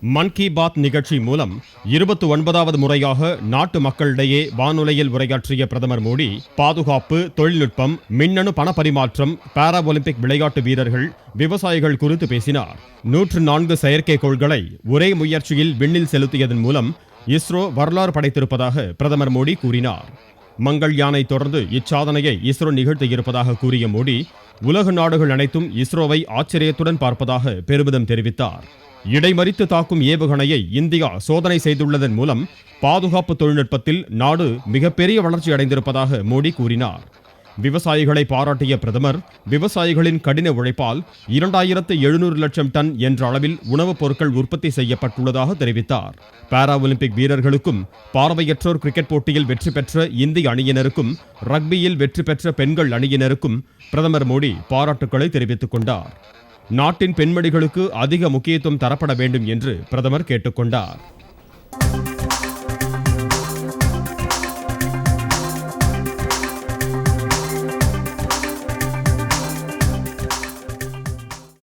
மன் கி பாத் நிகழ்ச்சி மூலம் 29வது முறையாக நாட்டு மக்களிடையே வானொலியில் உரையாற்றிய பிரதமர் மோடி பாதுகாப்பு, தொழில்நுட்பம், மின்னணு பண பரிமாற்றம், பாரா ஒலிம்பிக் விளையாட்டு வீரர்கள், விவசாயிகள் குறித்து பேசினார். 104 செயற்கைக்கோள்களை ஒரே முயற்சியில் விண்ணில் செலுத்தியதன் மூலம் இஸ்ரோ வரலாறு படைத்திருப்பதாக பிரதமர் மோடி கூறினார். மங்கள்யானை தொடர்ந்து இச்சாதனையை இஸ்ரோ நிகழ்த்தியிருப்பதாக கூறிய மோடி, உலக நாடுகள் அனைத்தும் இஸ்ரோவை ஆச்சரியத்துடன் பார்ப்பதாக பெருமிதம் தெரிவித்தார். இடைமறித்து தாக்கும் ஏவுகணையை இந்தியா சோதனை செய்துள்ளதன் மூலம் பாதுகாப்பு தொழில்நுட்பத்தில் நாடு மிகப்பெரிய வளர்ச்சி அடைந்திருப்பதாக மோடி கூறினார். விவசாயிகளை பாராட்டிய பிரதமர், விவசாயிகளின் கடின உழைப்பால் 2700 லட்சம் டன் என்ற அளவில் உணவுப் பொருட்கள் உற்பத்தி செய்யப்பட்டுள்ளதாக தெரிவித்தார். பாரா ஒலிம்பிக் வீரர்களுக்கும், பார்வையற்றோர் கிரிக்கெட் போட்டியில் வெற்றி பெற்ற இந்திய அணியினருக்கும், ரக்பியில் வெற்றி பெற்ற பெண்கள் அணியினருக்கும் பிரதமர் மோடி பாராட்டுக்களை தெரிவித்துக் கொண்டார். நாட்டின் பெண்மணிகளுக்கு அதிக முக்கியத்துவம் தரப்பட வேண்டும் என்று பிரதமர் கேட்டுக்கொண்டார்.